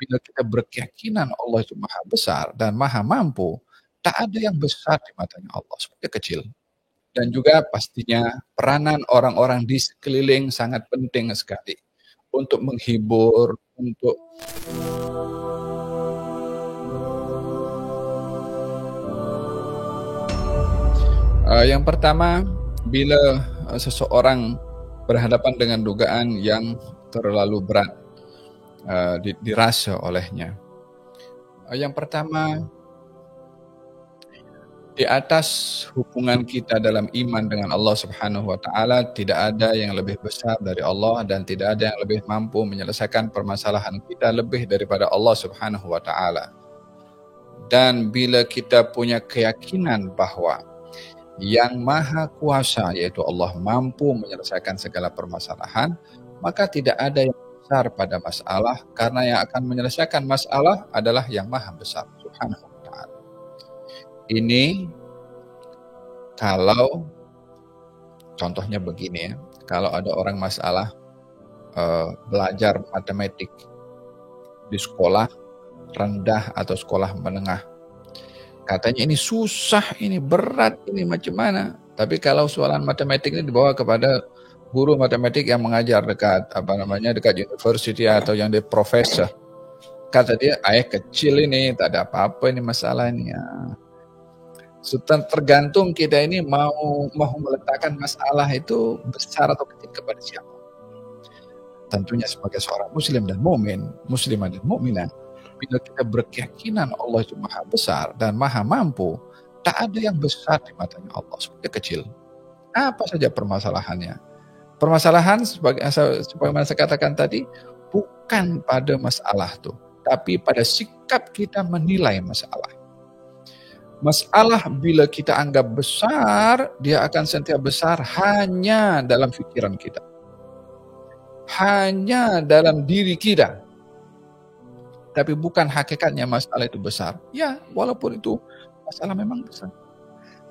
bila kita berkeyakinan Allah itu Maha Besar dan Maha Mampu, tak ada yang besar di matanya Allah, semuanya kecil. Dan juga pastinya peranan orang-orang di sekeliling sangat penting sekali untuk menghibur, untuk yang pertama, bila seseorang berhadapan dengan dugaan yang terlalu berat dirasa olehnya. Yang pertama, di atas hubungan kita dalam iman dengan Allah Subhanahu wa taala, tidak ada yang lebih besar dari Allah dan tidak ada yang lebih mampu menyelesaikan permasalahan kita lebih daripada Allah Subhanahu wa taala. Dan bila kita punya keyakinan bahwa yang Maha Kuasa, yaitu Allah, mampu menyelesaikan segala permasalahan, maka tidak ada yang besar pada masalah, karena yang akan menyelesaikan masalah adalah yang Maha Besar Subhanahu wa ta'ala. Ini kalau contohnya begini ya, kalau ada orang masalah belajar matematik di sekolah rendah atau sekolah menengah, katanya ini susah, ini berat, ini macam mana. Tapi kalau soalan matematik ini dibawa kepada guru matematik yang mengajar dekat dekat university atau yang dia profesor, kata dia, kecil ini, tak ada apa-apa ini masalah ini. Ya. Tergantung kita ini mau meletakkan masalah itu besar atau kecil kepada siapa. Tentunya sebagai seorang muslim dan mukmin, muslimah dan mukminah, bila kita berkeyakinan Allah itu Maha Besar dan Maha Mampu, tak ada yang besar di matanya Allah, semuanya kecil. Apa saja permasalahannya? Permasalahan sebagaimana saya katakan tadi, bukan pada masalah itu, tapi pada sikap kita menilai masalah. Masalah bila kita anggap besar, dia akan sentiasa besar hanya dalam pikiran kita, hanya dalam diri kita. Tapi bukan hakikatnya masalah itu besar. Ya, walaupun itu masalah memang besar.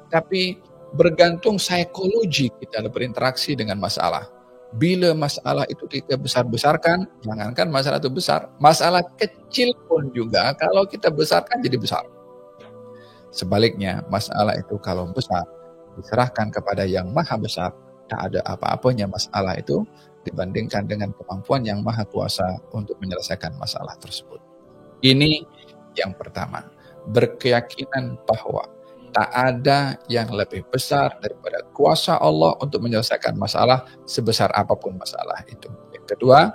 Tapi bergantung psikologi kita berinteraksi dengan masalah. Bila masalah itu kita besar-besarkan, jangankan masalah itu besar, masalah kecil pun juga kalau kita besarkan jadi besar. Sebaliknya, masalah itu kalau besar, diserahkan kepada yang Maha Besar, tak ada apa-apanya masalah itu dibandingkan dengan kemampuan yang Maha Kuasa untuk menyelesaikan masalah tersebut. Ini yang pertama, berkeyakinan bahwa tak ada yang lebih besar daripada kuasa Allah untuk menyelesaikan masalah sebesar apapun masalah itu. Yang kedua,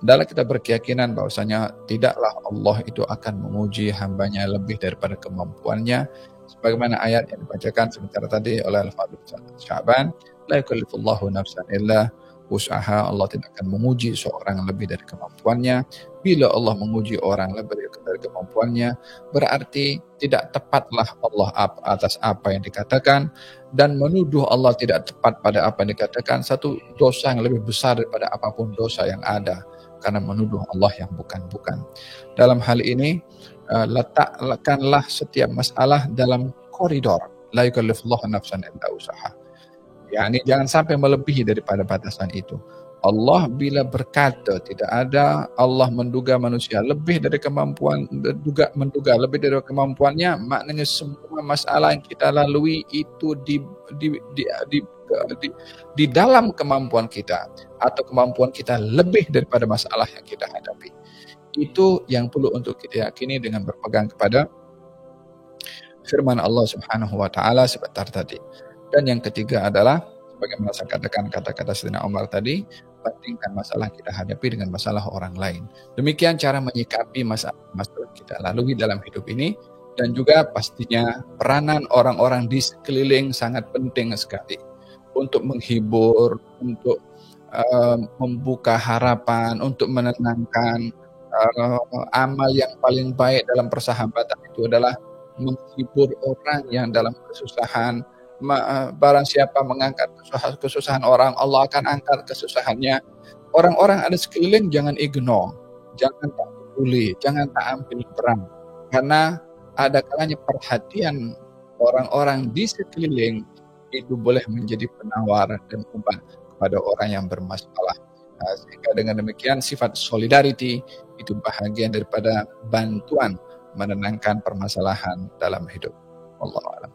adalah kita berkeyakinan bahwasanya tidaklah Allah itu akan menguji hambanya lebih daripada kemampuannya, sebagaimana ayat yang dibacakan sebentar tadi oleh Al-Fadhil Sya'ban, la yukallifullahu nafsan illa usaha. Allah tidak akan menguji seorang lebih dari kemampuannya. Bila Allah menguji orang lebih dari kemampuannya, berarti tidak tepatlah Allah atas apa yang dikatakan, dan menuduh Allah tidak tepat pada apa yang dikatakan satu dosa yang lebih besar daripada apapun dosa yang ada, karena menuduh Allah yang bukan-bukan. Dalam hal ini, letakkanlah setiap masalah dalam koridor la yukallifullahu nafsan illa usaha. Yani jangan sampai melebihi daripada batasan itu. Allah bila berkata tidak ada, Allah menduga manusia lebih dari menduga lebih dari kemampuannya, maknanya semua masalah yang kita lalui itu di dalam kemampuan kita, atau kemampuan kita lebih daripada masalah yang kita hadapi. Itu yang perlu untuk kita yakini dengan berpegang kepada firman Allah Subhanahu wa taala sebentar tadi. Dan yang ketiga adalah bagaimana saya katakan kata-kata Sayyidina Umar tadi, bandingkan masalah kita hadapi dengan masalah orang lain. Demikian cara menyikapi masalah kita lalui dalam hidup ini, dan juga pastinya peranan orang-orang di sekeliling sangat penting sekali untuk menghibur, untuk membuka harapan, untuk menenangkan. Amal yang paling baik dalam persahabatan itu adalah menghibur orang yang dalam kesusahan. Barang siapa mengangkat kesusahan orang, Allah akan angkat kesusahannya. Orang-orang ada sekeliling jangan ignore, jangan tak peduli, jangan tak ambil peran, karena ada kalanya perhatian orang-orang di sekeliling itu boleh menjadi penawar dan obat kepada orang yang bermasalah. Sehingga dengan demikian sifat solidarity itu bahagian daripada bantuan menenangkan permasalahan dalam hidup. Wallahu a'lam.